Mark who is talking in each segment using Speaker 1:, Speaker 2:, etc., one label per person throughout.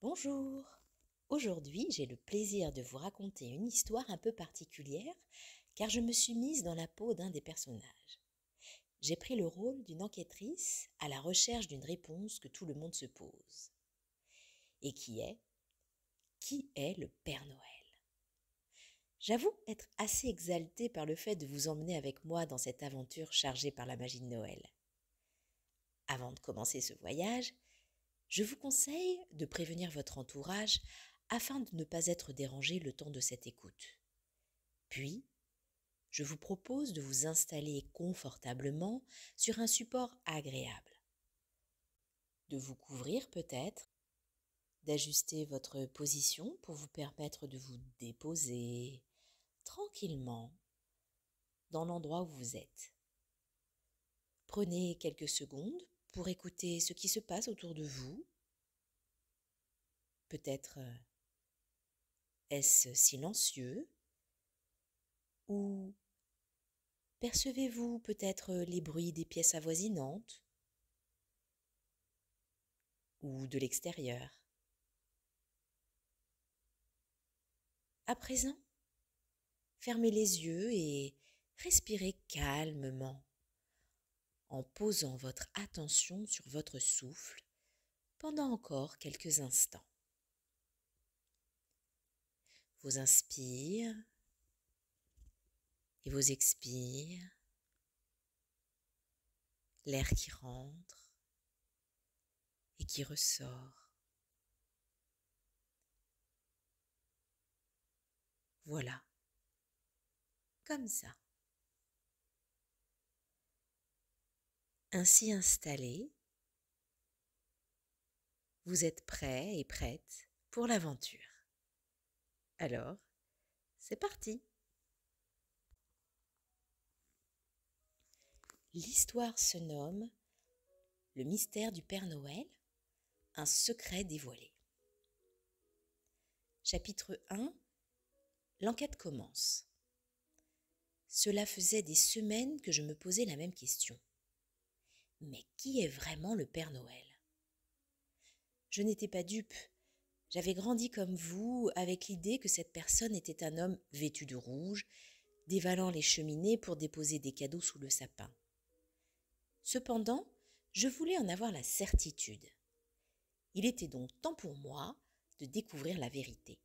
Speaker 1: Bonjour. Aujourd'hui, j'ai le plaisir de vous raconter une histoire un peu particulière car je me suis mise dans la peau d'un des personnages. J'ai pris le rôle d'une enquêtrice à la recherche d'une réponse que tout le monde se pose. Et qui est le Père Noël? J'avoue être assez exaltée par le fait de vous emmener avec moi dans cette aventure chargée par la magie de Noël. Avant de commencer ce voyage, je vous conseille de prévenir votre entourage afin de ne pas être dérangé le temps de cette écoute. Puis, je vous propose de vous installer confortablement sur un support agréable, de vous couvrir peut-être, d'ajuster votre position pour vous permettre de vous déposer tranquillement dans l'endroit où vous êtes. Prenez quelques secondes pour écouter ce qui se passe autour de vous. Peut-être est-ce silencieux ou percevez-vous peut-être les bruits des pièces avoisinantes ou de l'extérieur? À présent, fermez les yeux et respirez calmement en posant votre attention sur votre souffle pendant encore quelques instants. Vos inspires et vos expires, l'air qui rentre et qui ressort. Voilà, comme ça. Ainsi installé, vous êtes prêt et prête pour l'aventure. Alors, c'est parti! L'histoire se nomme Le mystère du Père Noël, un secret dévoilé. Chapitre 1. L'enquête commence. Cela faisait des semaines que je me posais la même question. Mais qui est vraiment le Père Noël? Je n'étais pas dupe. J'avais grandi comme vous avec l'idée que cette personne était un homme vêtu de rouge, dévalant les cheminées pour déposer des cadeaux sous le sapin. Cependant, je voulais en avoir la certitude. Il était donc temps pour moi de découvrir la vérité.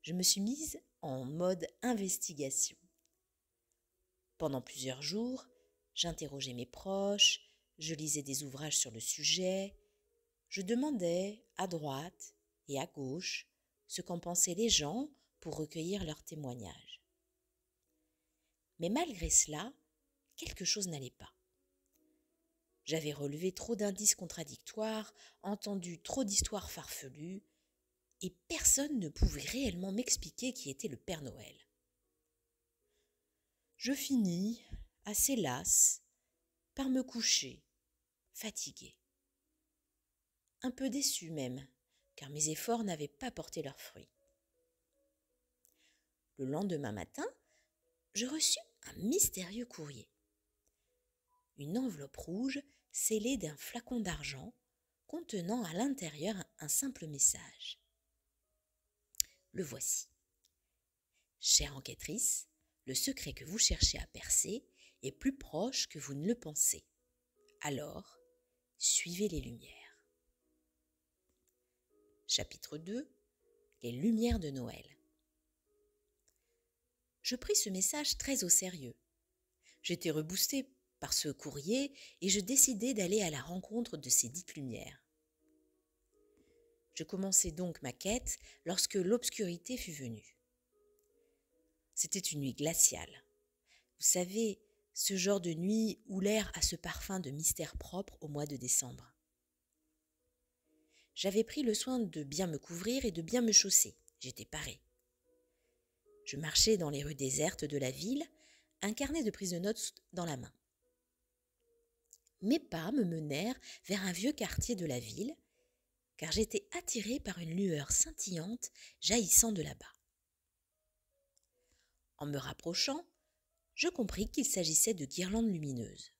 Speaker 1: Je me suis mise en mode investigation. Pendant plusieurs jours, j'interrogeais mes proches, je lisais des ouvrages sur le sujet, je demandais à droite et à gauche ce qu'en pensaient les gens pour recueillir leurs témoignages. Mais malgré cela, quelque chose n'allait pas. J'avais relevé trop d'indices contradictoires, entendu trop d'histoires farfelues, et personne ne pouvait réellement m'expliquer qui était le Père Noël. Je finis, assez lasse, par me coucher, fatiguée. Un peu déçue même, car mes efforts n'avaient pas porté leurs fruits. Le lendemain matin, je reçus un mystérieux courrier. Une enveloppe rouge scellée d'un flacon d'argent contenant à l'intérieur un simple message. Le voici. Chère enquêtrice, le secret que vous cherchez à percer est plus proche que vous ne le pensez. Alors, suivez les lumières. Chapitre 2. Les lumières de Noël. Je pris ce message très au sérieux. J'étais reboostée par ce courrier et je décidai d'aller à la rencontre de ces dites lumières. Je commençai donc ma quête lorsque l'obscurité fut venue. C'était une nuit glaciale. Vous savez, ce genre de nuit où l'air a ce parfum de mystère propre au mois de décembre. J'avais pris le soin de bien me couvrir et de bien me chausser. J'étais parée. Je marchais dans les rues désertes de la ville, un carnet de prise de notes dans la main. Mes pas me menèrent vers un vieux quartier de la ville, car j'étais attirée par une lueur scintillante jaillissant de là-bas. En me rapprochant, je compris qu'il s'agissait de guirlandes lumineuses.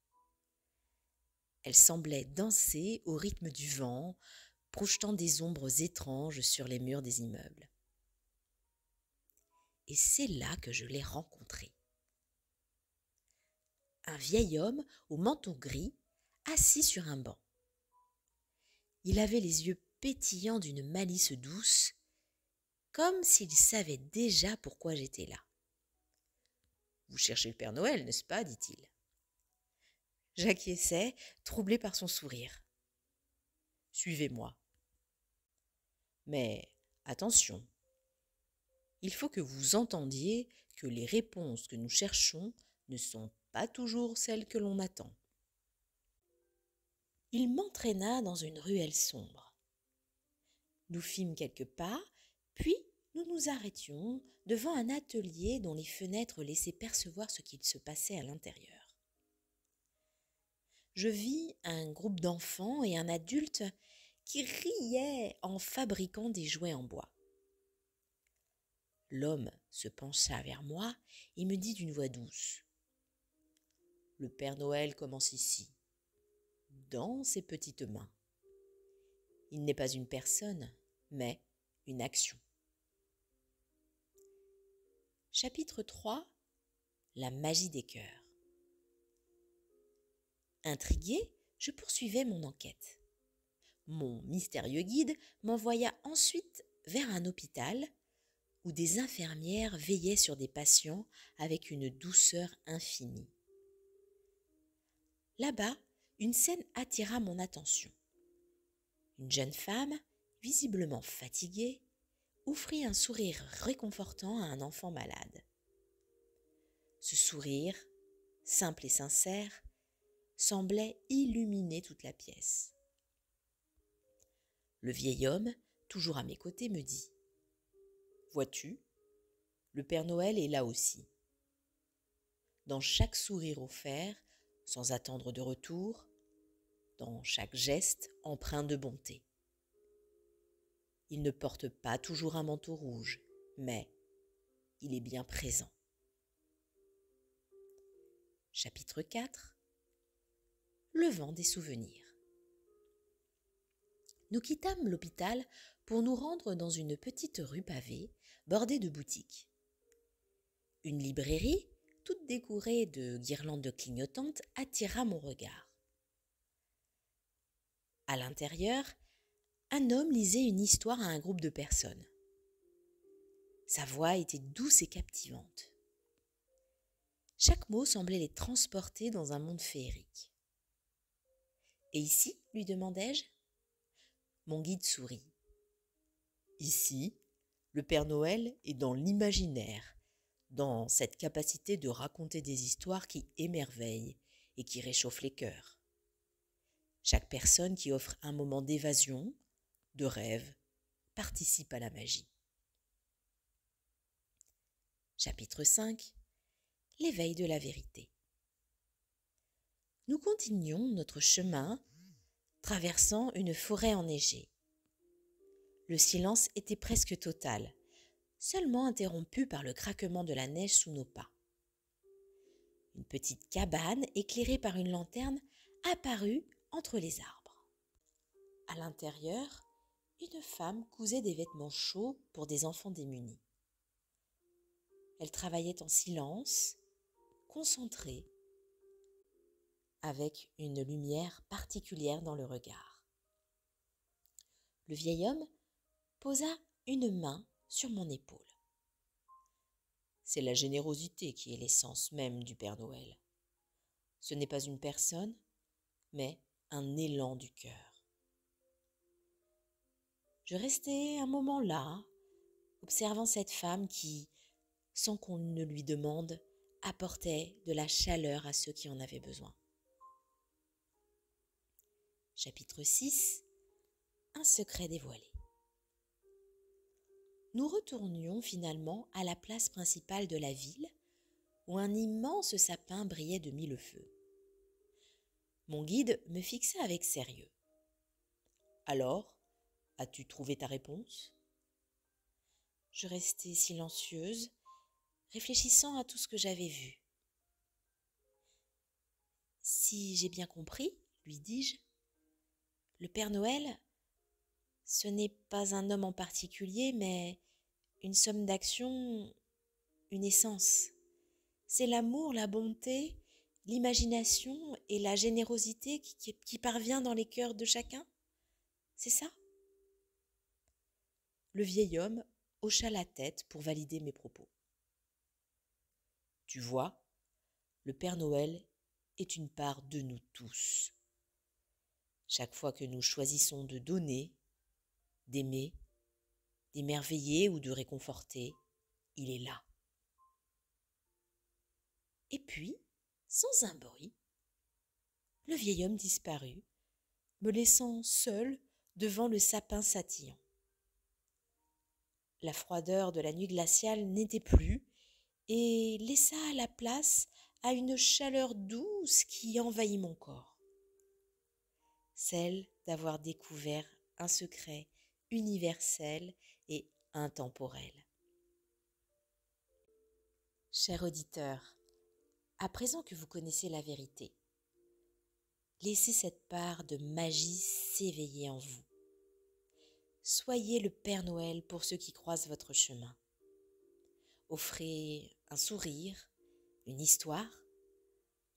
Speaker 1: Elles semblaient danser au rythme du vent, projetant des ombres étranges sur les murs des immeubles. Et c'est là que je l'ai rencontré. Un vieil homme au manteau gris, assis sur un banc. Il avait les yeux pétillants d'une malice douce, comme s'il savait déjà pourquoi j'étais là. « Vous cherchez le Père Noël, n'est-ce pas ?» dit-il. J'acquiesçai, troublé par son sourire. « Suivez-moi. » Mais attention, il faut que vous entendiez que les réponses que nous cherchons ne sont pas toujours celles que l'on attend. Il m'entraîna dans une ruelle sombre. Nous fîmes quelques pas, puis nous nous arrêtions devant un atelier dont les fenêtres laissaient percevoir ce qu'il se passait à l'intérieur. Je vis un groupe d'enfants et un adulte qui riaient en fabriquant des jouets en bois. L'homme se pencha vers moi et me dit d'une voix douce : « Le Père Noël commence ici, dans ses petites mains. Il n'est pas une personne, mais une action. » Chapitre 3 : La magie des cœurs. Intrigué, je poursuivais mon enquête. Mon mystérieux guide m'envoya ensuite vers un hôpital où des infirmières veillaient sur des patients avec une douceur infinie. Là-bas, une scène attira mon attention. Une jeune femme, visiblement fatiguée, offrit un sourire réconfortant à un enfant malade. Ce sourire, simple et sincère, semblait illuminer toute la pièce. Le vieil homme, toujours à mes côtés, me dit : « Vois-tu, le Père Noël est là aussi. Dans chaque sourire offert, sans attendre de retour, dans chaque geste empreint de bonté. Il ne porte pas toujours un manteau rouge, mais il est bien présent. » Chapitre 4 : Le vent des souvenirs. Nous quittâmes l'hôpital pour nous rendre dans une petite rue pavée, bordée de boutiques. Une librairie, toute décorée de guirlandes clignotantes, attira mon regard. À l'intérieur, un homme lisait une histoire à un groupe de personnes. Sa voix était douce et captivante. Chaque mot semblait les transporter dans un monde féerique. « Et ici ?» lui demandai-je. Mon guide sourit. « Ici, le Père Noël est dans l'imaginaire, dans cette capacité de raconter des histoires qui émerveillent et qui réchauffent les cœurs. Chaque personne qui offre un moment d'évasion, de rêve, participe à la magie. » Chapitre 5 : L'éveil de la vérité. Nous continuions notre chemin, traversant une forêt enneigée. Le silence était presque total, seulement interrompu par le craquement de la neige sous nos pas. Une petite cabane éclairée par une lanterne apparut entre les arbres. À l'intérieur, une femme cousait des vêtements chauds pour des enfants démunis. Elle travaillait en silence, concentrée, avec une lumière particulière dans le regard. Le vieil homme posa une main sur mon épaule. C'est la générosité qui est l'essence même du Père Noël. Ce n'est pas une personne, mais un élan du cœur. Je restai un moment là, observant cette femme qui, sans qu'on ne lui demande, apportait de la chaleur à ceux qui en avaient besoin. Chapitre 6 : Un secret dévoilé. Nous retournions finalement à la place principale de la ville, où un immense sapin brillait de mille feux. Mon guide me fixa avec sérieux. « Alors, as-tu trouvé ta réponse ?» Je restai silencieuse, réfléchissant à tout ce que j'avais vu. « Si j'ai bien compris, lui dis-je, le Père Noël Ce n'est pas un homme en particulier, mais une somme d'actions, une essence. C'est l'amour, la bonté, l'imagination et la générosité qui parvient dans les cœurs de chacun. C'est ça? Le vieil homme hocha la tête pour valider mes propos. Tu vois, le Père Noël est une part de nous tous. Chaque fois que nous choisissons de donner, d'aimer, d'émerveiller ou de réconforter, il est là. Et puis, sans un bruit, le vieil homme disparut, me laissant seul devant le sapin scintillant. La froideur de la nuit glaciale n'était plus et laissa la place à une chaleur douce qui envahit mon corps. Celle d'avoir découvert un secret universel et intemporel. Cher auditeur, à présent que vous connaissez la vérité, laissez cette part de magie s'éveiller en vous. Soyez le Père Noël pour ceux qui croisent votre chemin. Offrez un sourire, une histoire,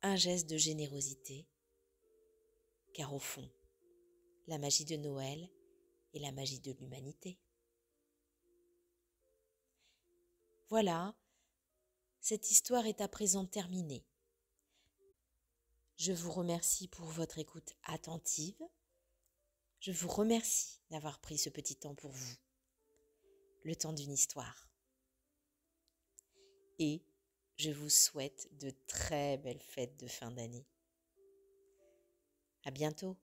Speaker 1: un geste de générosité, car au fond, la magie de Noël est la magie de l'humanité. Voilà, cette histoire est à présent terminée. Je vous remercie pour votre écoute attentive. Je vous remercie d'avoir pris ce petit temps pour vous, le temps d'une histoire. Et je vous souhaite de très belles fêtes de fin d'année. À bientôt.